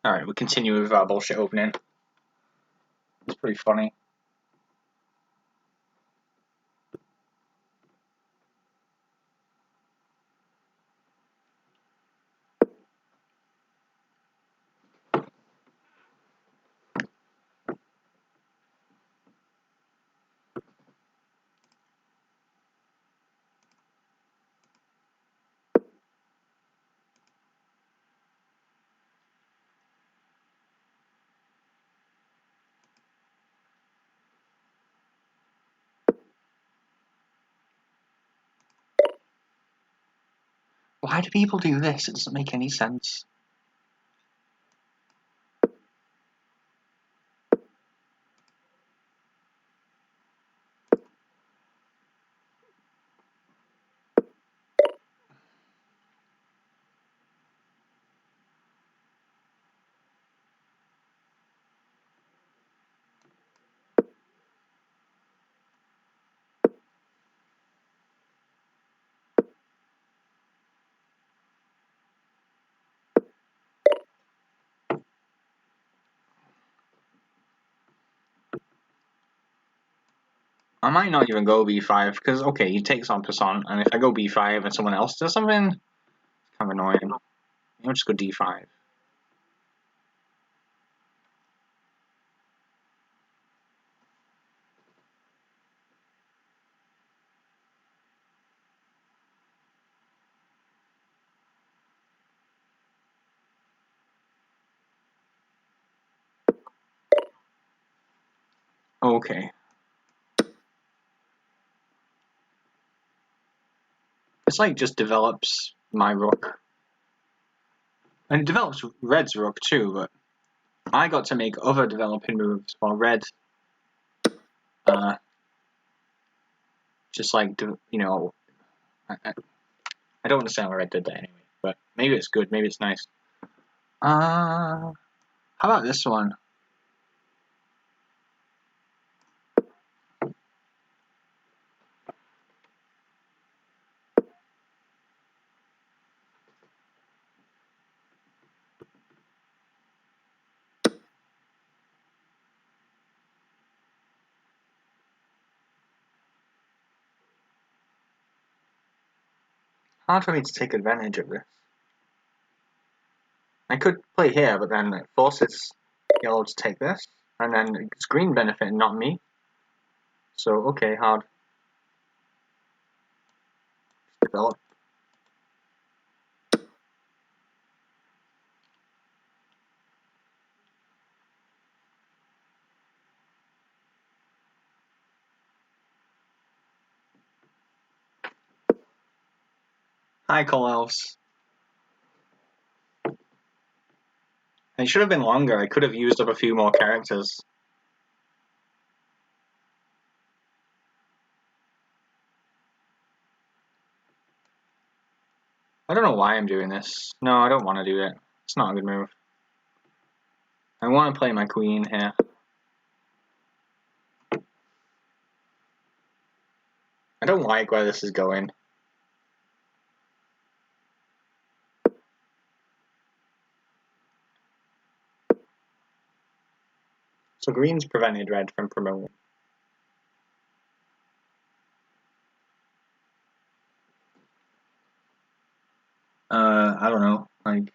Alright, we'll continue with our bullshit opening. It's pretty funny. Why do people do this? It doesn't make any sense. I might not even go b5, because, okay, he takes on Poisson, and if I go b5 and someone else does something, it's kind of annoying. I'll just go d5. Okay. It's like just develops my rook. And it develops red's rook too, but I got to make other developing moves while red just like, you know, I don't understand why red did that anyway, but maybe it's good, maybe it's nice. How about this one? Hard for me to take advantage of this. I could play here, but then it forces yellow to take this, and then it's green benefit, not me. So, okay, hard. Just develop. Hi, Elves. It should have been longer. I could have used up a few more characters. I don't know why I'm doing this. No, I don't want to do it. It's not a good move. I want to play my queen here. I don't like where this is going. So green's prevented red from promoting. I don't know, like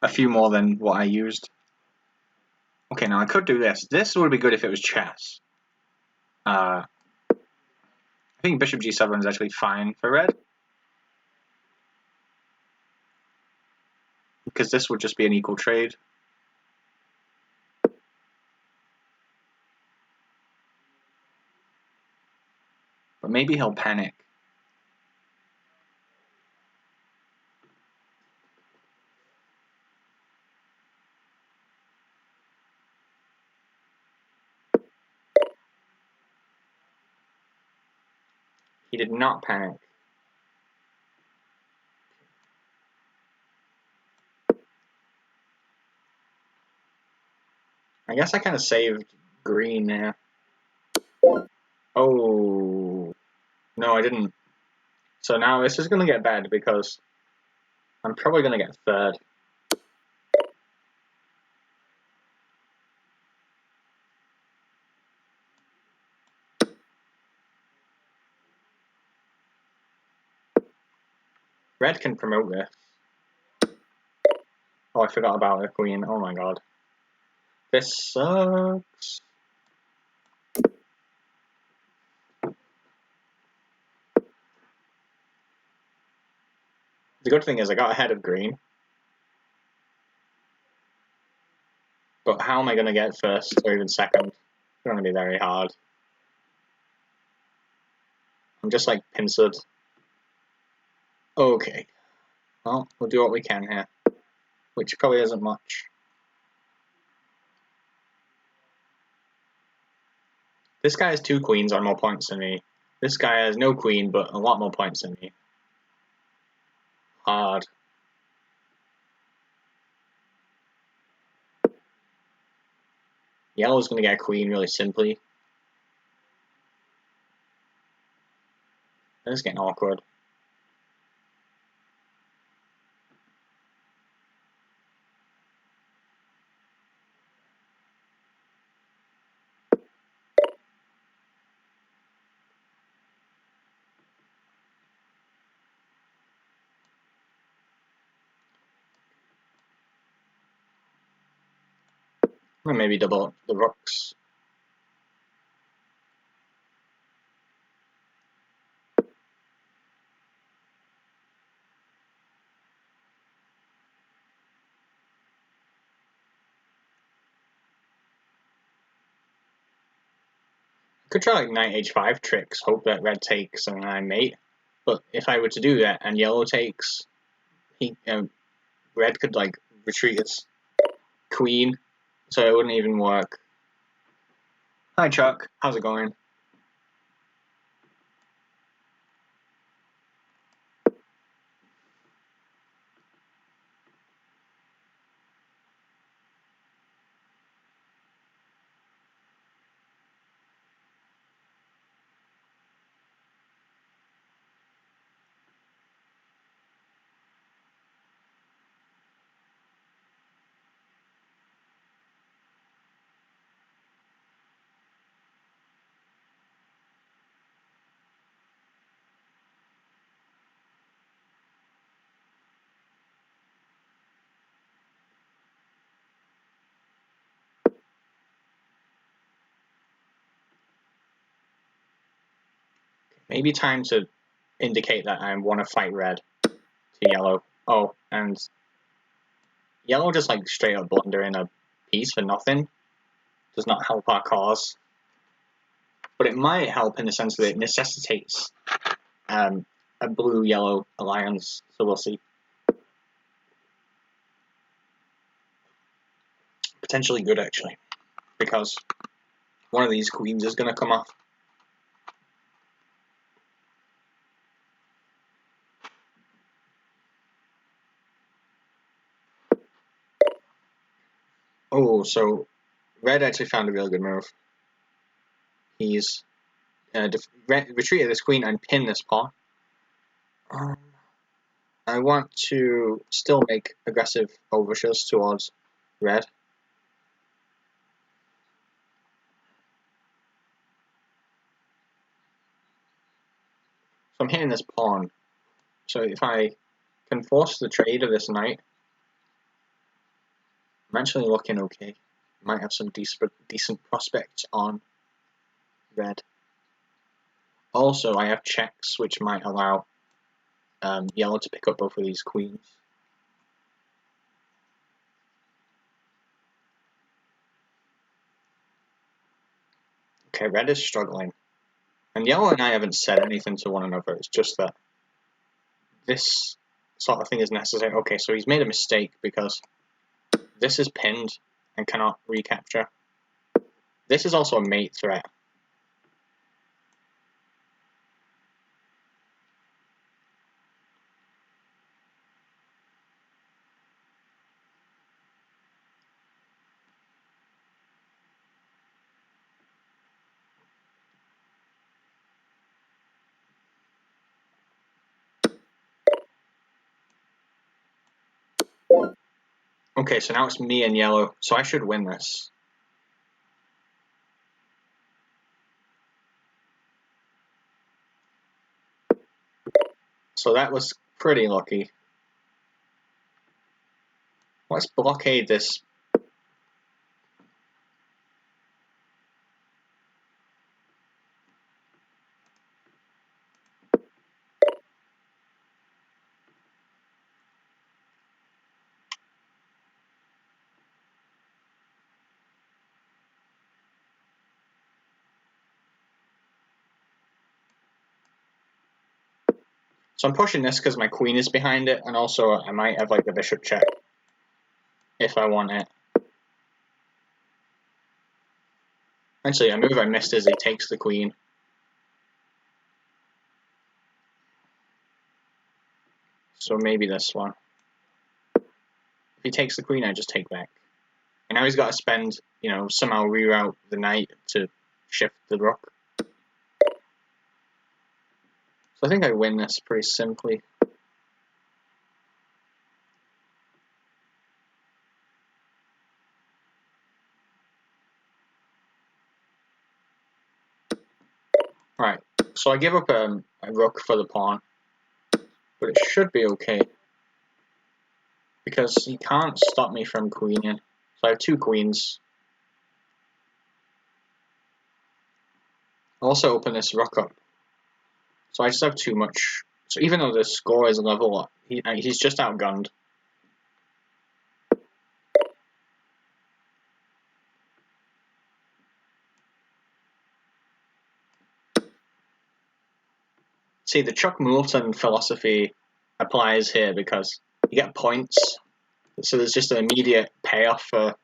a few more than what I used. Okay, now I could do this. This would be good if it was chess. I think bishop g7 is actually fine for red. Because this would just be an equal trade. But maybe he'll panic. He did not panic. I guess I kind of saved green there. Oh, no, I didn't. So now this is going to get bad because I'm probably going to get third. Red can promote this. Oh, I forgot about the queen. Oh my god. This sucks. The good thing is I got ahead of green. But how am I going to get first or even second? It's going to be very hard. I'm just like pincered. Okay. Well, we'll do what we can here. Which probably isn't much. This guy has 2 queens on more points than me. This guy has no queen, but a lot more points than me. Hard. Yellow's going to get a queen really simply. This is getting awkward. Or maybe double the rooks. Could try like knight h5 tricks, hope that red takes and I mate. But if I were to do that and yellow takes, red could like retreat its queen, so it wouldn't even work. Hi Chuck, how's it going? Maybe time to indicate that I want to fight red to yellow. Oh, and yellow just like straight up blundering a piece for nothing does not help our cause. But it might help in the sense that it necessitates a blue-yellow alliance, so we'll see. Potentially good, actually, because one of these queens is going to come off. Oh, so red actually found a really good move. He's retreated this queen and pinned this pawn. I want to still make aggressive overtures towards red. So I'm hitting this pawn. So if I can force the trade of this knight, I'm actually looking okay. Might have some decent prospects on red. Also, I have checks which might allow yellow to pick up both of these queens. Okay, red is struggling. And yellow and I haven't said anything to one another, it's just that this sort of thing is necessary. Okay, so he's made a mistake because this is pinned and cannot recapture. This is also a mate threat. Okay, so now it's me and yellow, so I should win this. So that was pretty lucky. Let's blockade this. So I'm pushing this because my queen is behind it, and also I might have like the bishop check if I want it. Actually, a move I missed is he takes the queen. So maybe this one. If he takes the queen, I just take back. And now he's got to spend, you know, somehow reroute the knight to shift the rook. So I think I win this pretty simply. Right, so I give up a rook for the pawn, but it should be okay. Because he can't stop me from queening. So I have two queens. I'll also open this rook up. So I just have too much. So even though the score is level up, he's just outgunned. See, the Chuck Moulton philosophy applies here because you get points. So there's just an immediate payoff for...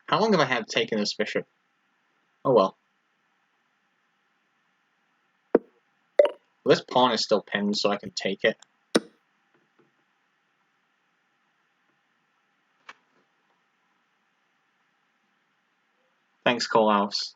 How long have I had taking this bishop? Oh well. This pawn is still pinned, so I can take it. Thanks, Kohlhaas.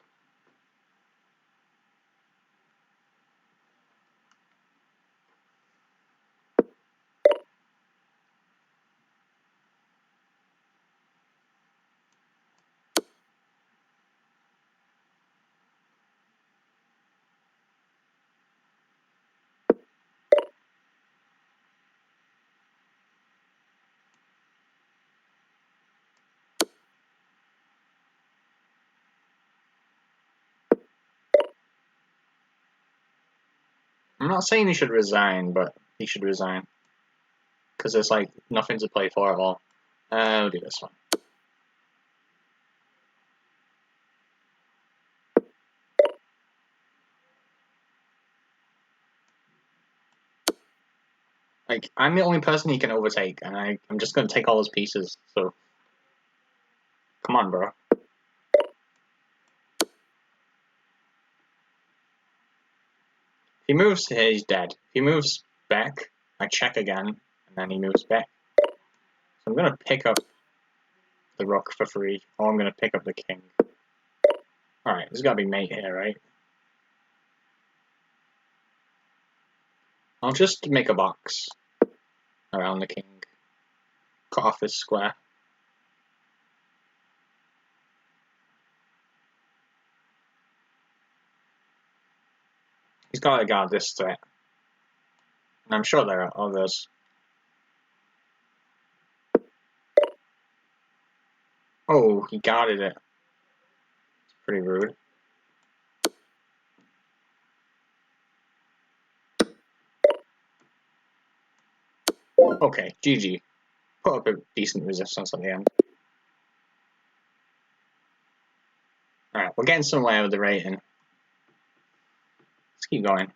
I'm not saying he should resign, but he should resign. Because there's like nothing to play for at all. I'll do this one. Like, I'm the only person he can overtake, and I'm just gonna take all his pieces, so... Come on, bro. If he moves here, he's dead. If he moves back, I check again, and then he moves back. So I'm gonna pick up the rook for free, or I'm gonna pick up the king. Alright, there's gotta be mate here, right? I'll just make a box around the king. Cut off his square. He's gotta guard this threat. And I'm sure there are others. Oh, he guarded it. It's pretty rude. Okay, GG. Put up a decent resistance at the end. Alright, we're getting somewhere with the rating. Let's keep going.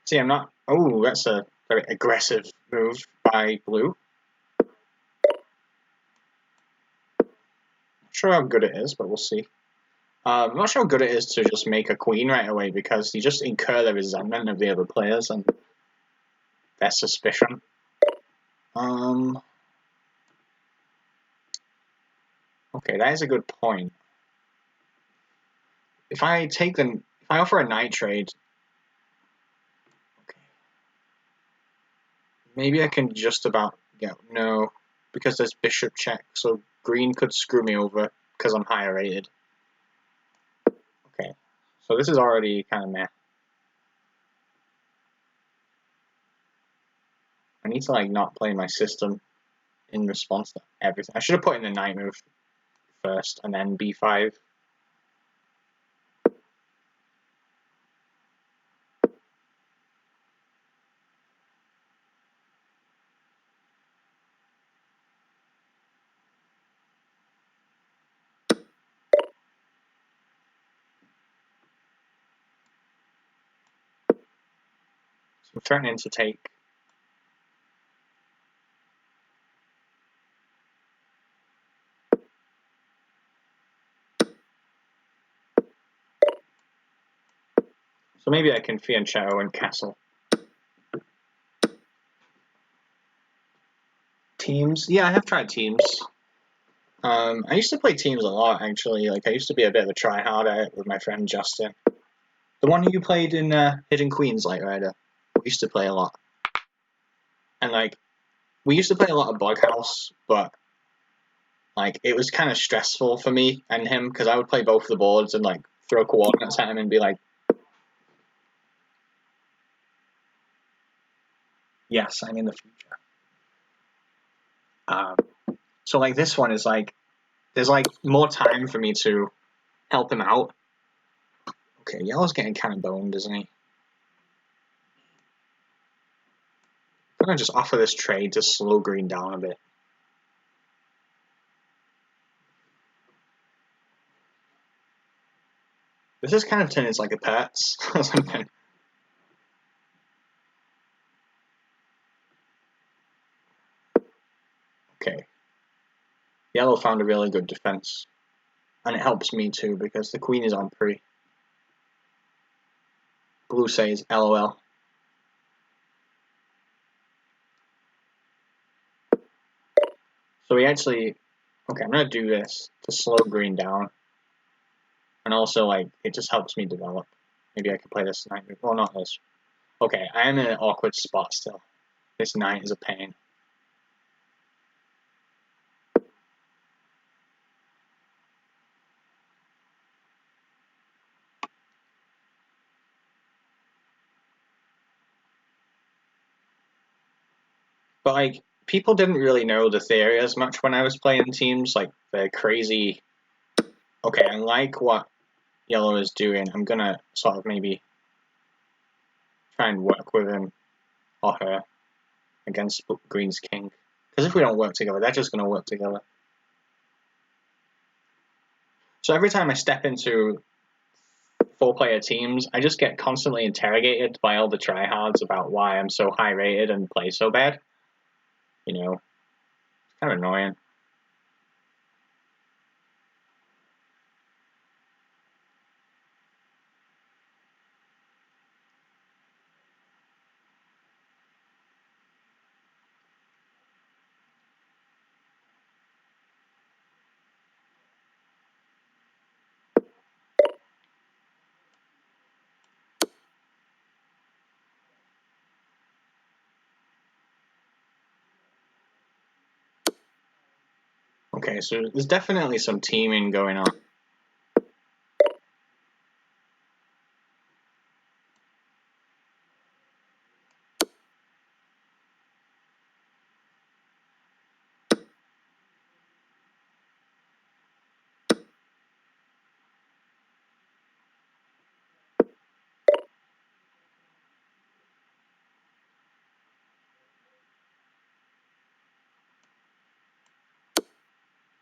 See, I'm not... Oh, that's a very aggressive move by blue. Not sure how good it is, but we'll see. I'm not sure how good it is to just make a queen right away, because you just incur the resentment of the other players and their suspicion. Okay, that is a good point. If I offer a knight trade, okay, maybe I can just about no, because there's bishop check, so green could screw me over because I'm higher rated. Okay, so this is already kind of meh. I need to like not play my system in response to everything. I should have put in the knight move first and then b5. So I'm threatening to take. So maybe I can fianchetto and castle. Teams? Yeah, I have tried teams. I used to play teams a lot, actually. Like, I used to be a bit of a tryhard at it with my friend Justin. The one who you played in Hidden Queens, Light Rider. We used to play a lot. And, like, we used to play a lot of Bughouse, but, like, it was kind of stressful for me and him, because I would play both the boards and, like, throw coordinates at him and be like, yes, I'm in the future. So, like, this one is, like, there's, like, more time for me to help him out. Okay, yellow's getting kind of boned, isn't he? I'm going to just offer this trade to slow green down a bit. This is kind of turning into like a Pets or something. Okay. Yellow found a really good defense. And it helps me too, because the queen is on pre. Blue says LOL. So we actually... Okay, I'm going to do this to slow green down. And also, like, it just helps me develop. Maybe I could play this knight. Well, not this. Okay, I am in an awkward spot still. This knight is a pain. But, like, people didn't really know the theory as much when I was playing teams. Like, the crazy... Okay, I like what yellow is doing. I'm going to sort of maybe try and work with him or her against green's king. Because if we don't work together, they're just going to work together. So every time I step into 4-player teams, I just get constantly interrogated by all the tryhards about why I'm so high rated and play so bad. You know, it's kind of annoying. Okay, so there's definitely some teaming going on.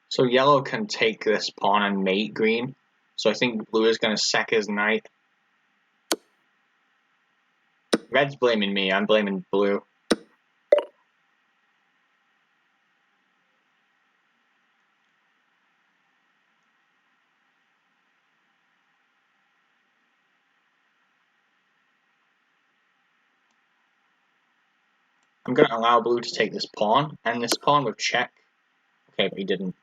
So yellow can take this pawn and mate green. So I think blue is going to sack his knight. Red's blaming me, I'm blaming blue. I'm going to allow blue to take this pawn, and this pawn with check. Okay, but he didn't.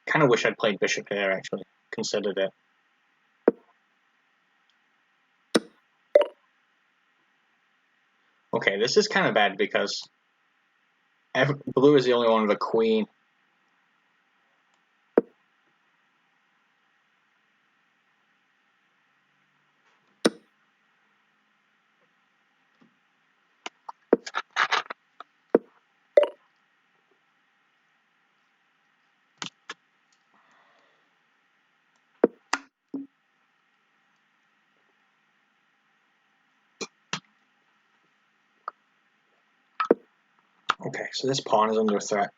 Kind of wish I'd played bishop here, actually. Considered it. Okay, this is kind of bad because blue is the only one with a queen. Okay, so this pawn is under threat.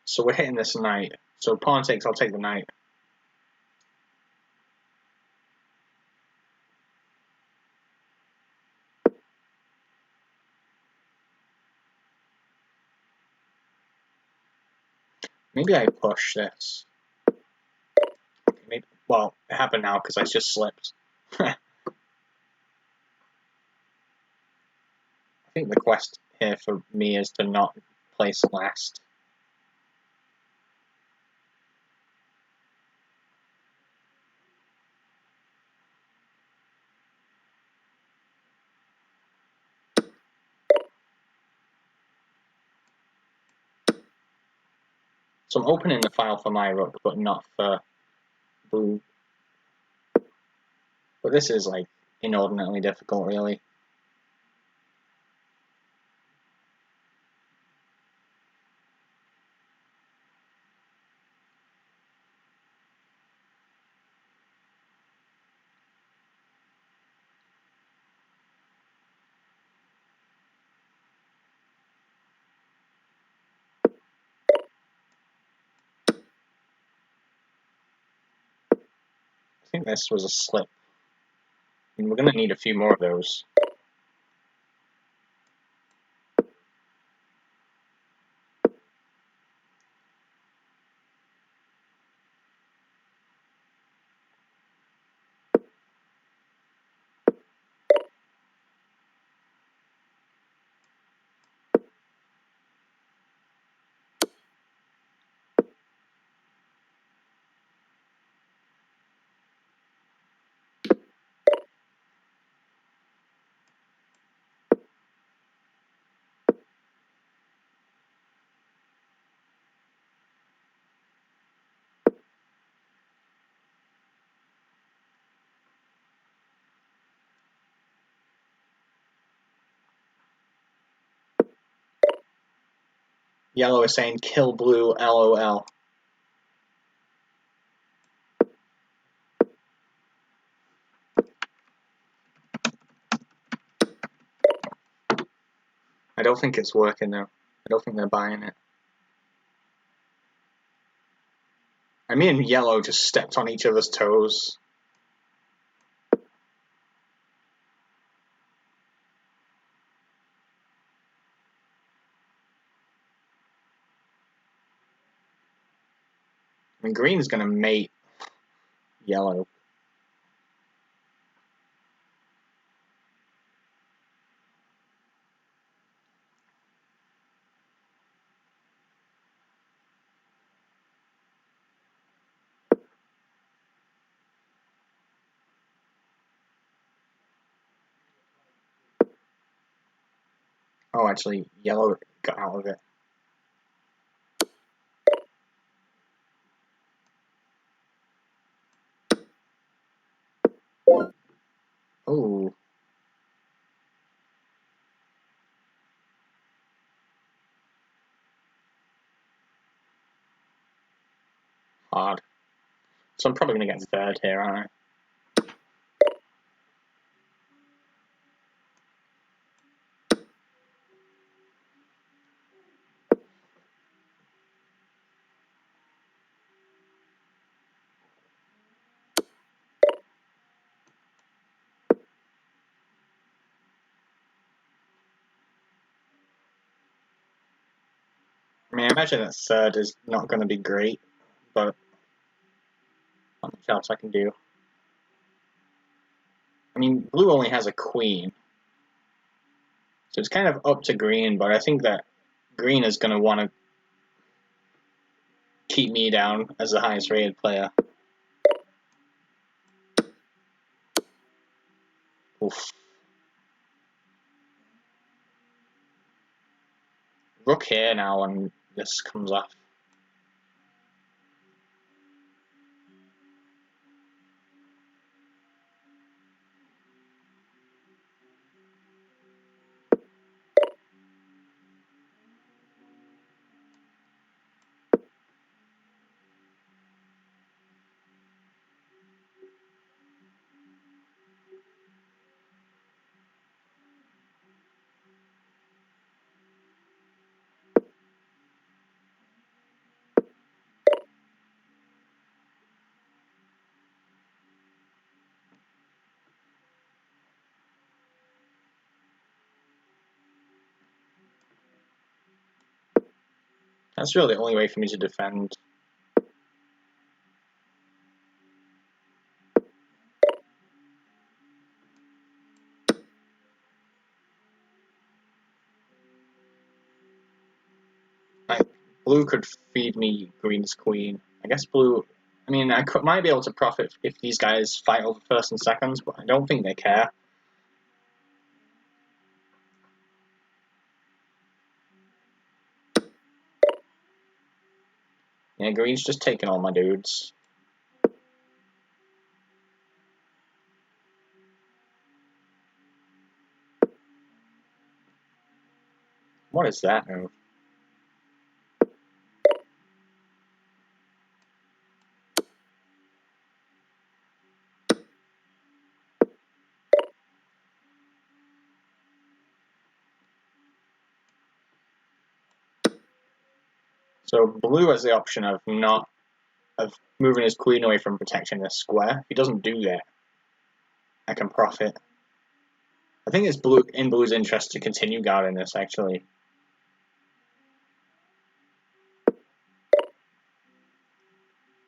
So we're hitting this knight. So pawn takes, I'll take the knight. Maybe I push this. Maybe, well, it happened now because I just slipped. I think the quest here for me is to not place last. So I'm opening the file for my rook, but not for blue. But this is like inordinately difficult, really. I think this was a slip. And we're going to need a few more of those. Yellow is saying kill blue, LOL. I don't think it's working though. I don't think they're buying it. And me and yellow just stepped on each other's toes. I mean, green's gonna mate yellow. Oh, actually, yellow got out of it. hard. So I'm probably going to get third here, aren't I? I mean, I imagine that third is not going to be great, but not much else I can do. I mean, blue only has a queen, so it's kind of up to green, but I think that green is going to want to keep me down as the highest rated player. Oof. Rook here now, and this comes off. That's really the only way for me to defend. Blue could feed me green's queen. I guess blue... I mean, might be able to profit if these guys fight over first and seconds, but I don't think they care. Yeah, green's just taking all my dudes. What is that move? So blue has the option of moving his queen away from protecting this square. If he doesn't do that, I can profit. I think it's in blue's interest to continue guarding this, actually.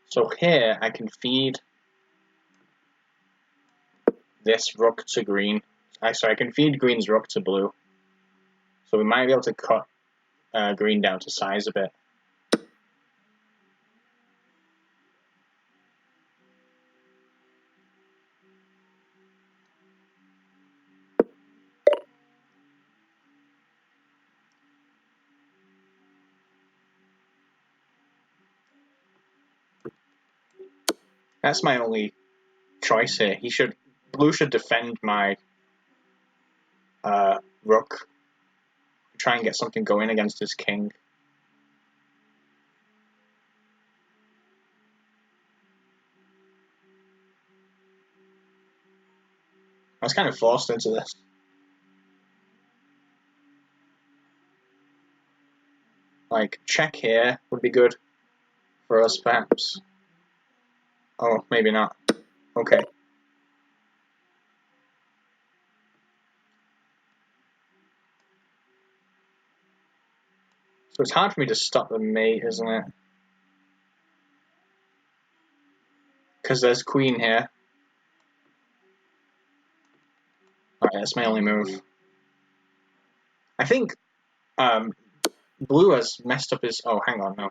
So here, I can feed this rook to green. Sorry, I can feed green's rook to blue. So we might be able to cut green down to size a bit. That's my only choice here. Blue should defend my rook. Try and get something going against his king. I was kind of forced into this. Like, check here would be good for us, perhaps. Oh, maybe not. Okay. So it's hard for me to stop the mate, isn't it? Because there's queen here. Alright, that's my only move. I think blue has messed up his... Oh, hang on, no.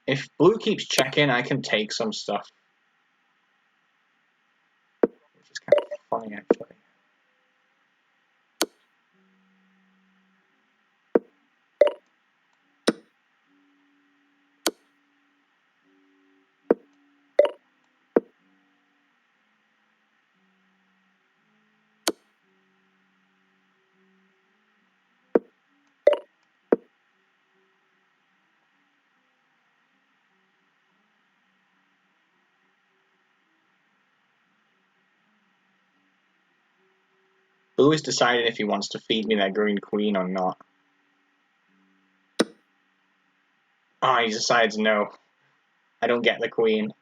If blue keeps checking, I can take some stuff. Which is kind of funny, actually. Blue is deciding if he wants to feed me their green queen or not. Ah, he decides no. I don't get the queen.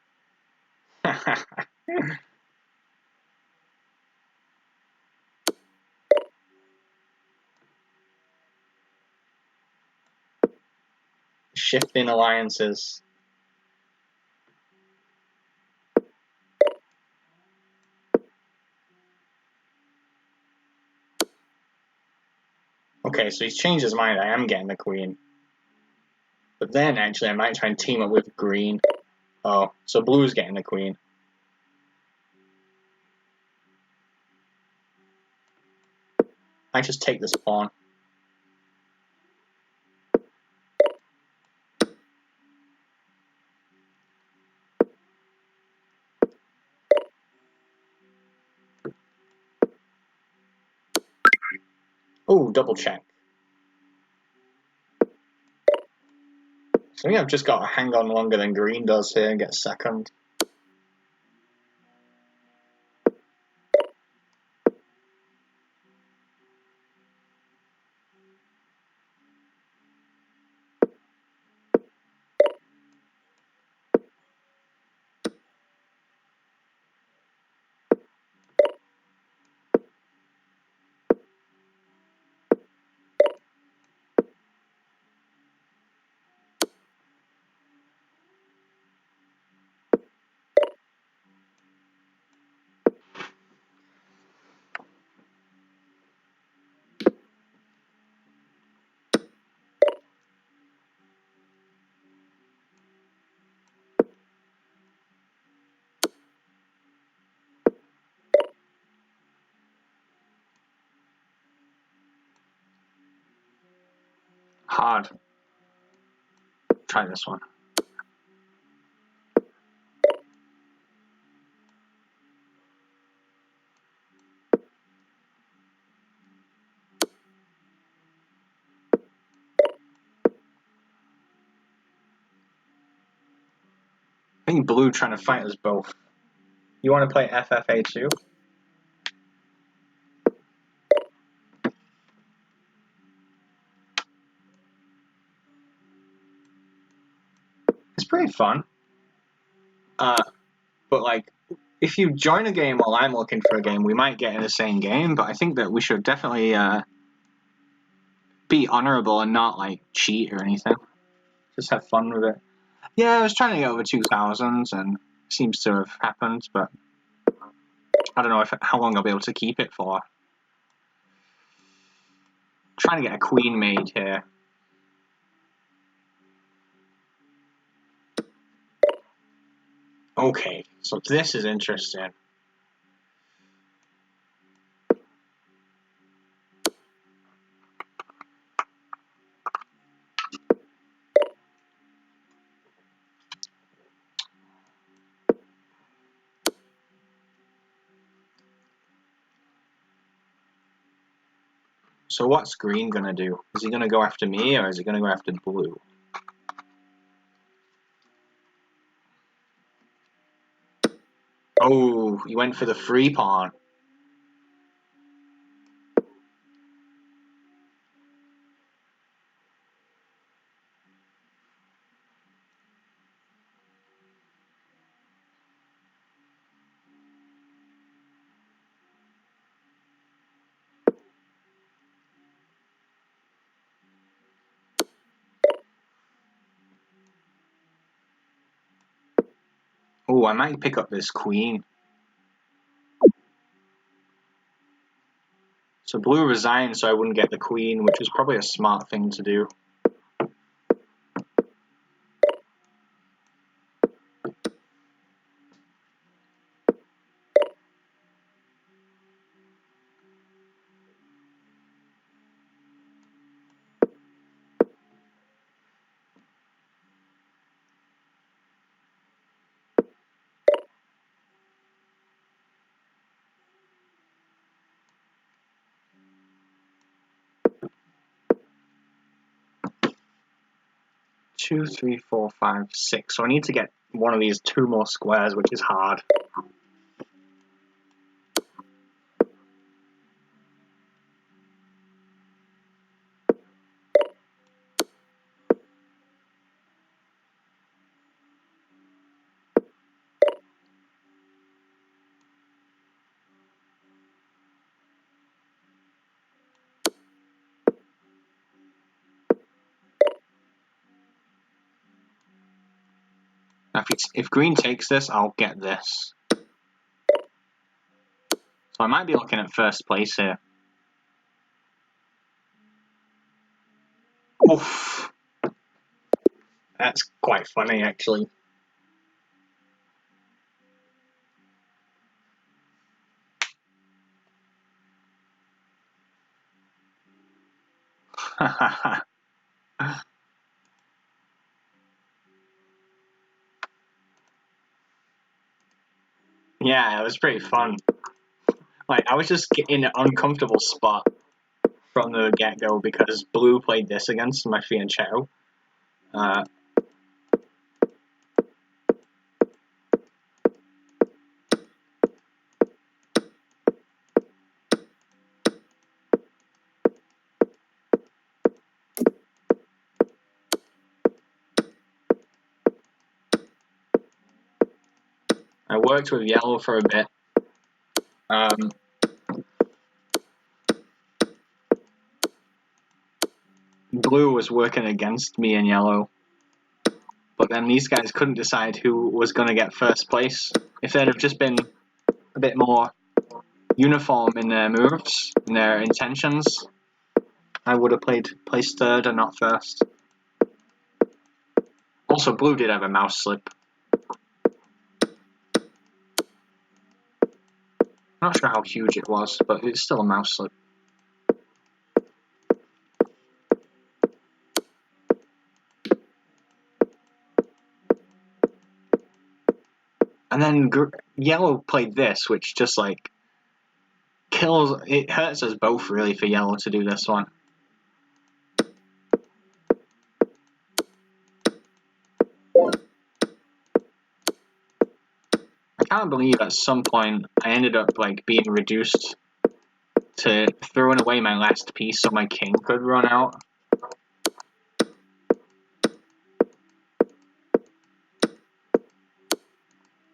Shifting alliances. Okay, so he's changed his mind. I am getting the queen. But then, actually, I might try and team up with green. Oh, so blue's getting the queen. I just take this pawn. Oh, double check. So I think I've just got to hang on longer than green does here and get second. Hard. Try this one. I think blue trying to fight us both. You want to play FFA2? It's pretty fun. But like, if you join a game while I'm looking for a game, we might get in the same game. But I think that we should definitely be honorable and not like cheat or anything. Just have fun with it. Yeah, I was trying to get over 2000s, and it seems to have happened, but I don't know how long I'll be able to keep it for. I'm trying to get a queen made here. Okay, so this is interesting. So what's green gonna do? Is he gonna go after me, or is he gonna go after blue? Oh, he went for the free pawn. Oh, I might pick up this queen. So blue resigned so I wouldn't get the queen, which was probably a smart thing to do. Two, three, four, five, six. So I need to get one of these two more squares, which is hard. Now, if green takes this, I'll get this. So I might be looking at first place here. Oof. That's quite funny, actually. Yeah, it was pretty fun. Like, I was just in an uncomfortable spot from the get-go because blue played this against my Fian Chao. I worked with yellow for a bit. Blue was working against me in yellow. But then these guys couldn't decide who was going to get first place. If they'd have just been a bit more uniform in their moves, in their intentions, I would have placed third and not first. Also, blue did have a mouse slip. Not sure how huge it was, but it's still a mouse slip. And then yellow played this, which just like kills. It hurts us both really for yellow to do this one. I can't believe at some point I ended up like being reduced to throwing away my last piece so my king could run out.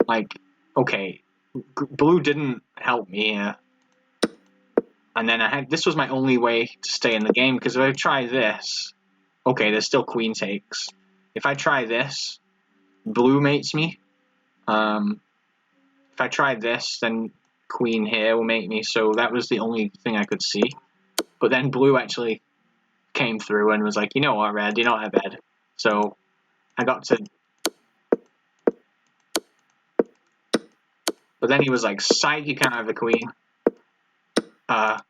Like, okay, blue didn't help me here. And then this was my only way to stay in the game, because if I try this, okay, there's still queen takes. If I try this, blue mates me. If I try this, then queen here will mate me, so that was the only thing I could see. But then blue actually came through and was like, you know what, red, you're not ahead. So I got to... But then he was like, psych, you can't have the queen. But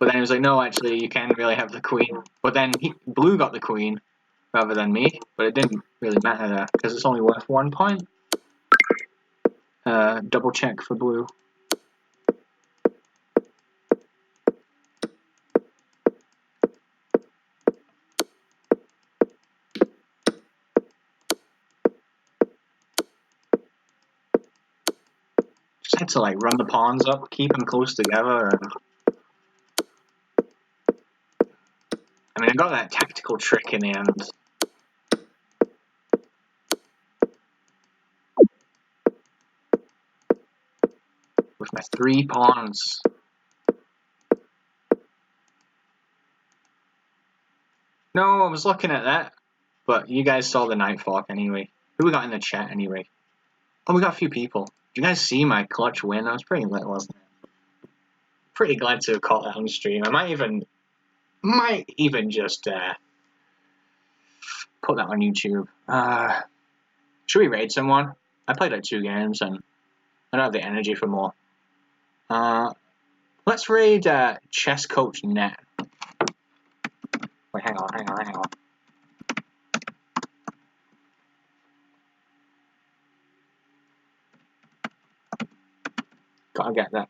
then he was like, no, actually, you can really have the queen. But then blue got the queen rather than me, but it didn't really matter there, because it's only worth 1 point. Double check for blue. Just had to like run the pawns up, keep them close together, and I mean, I got that tactical trick in the end. With my 3 pawns. No, I was looking at that, but you guys saw the Night Fork anyway. Who we got in the chat anyway? Oh, we got a few people. Did you guys see my clutch win? I was pretty lit, wasn't it? Pretty glad to have caught that on stream. I might even just put that on YouTube. Should we raid someone? I played like 2 games and I don't have the energy for more. Let's raid Chess Coach Net. Wait, hang on. Gotta get that.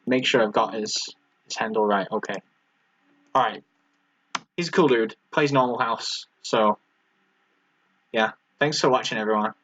Make sure I've got his handle right. Okay. Alright. He's a cool dude. Plays normal house. So, yeah. Thanks for watching, everyone.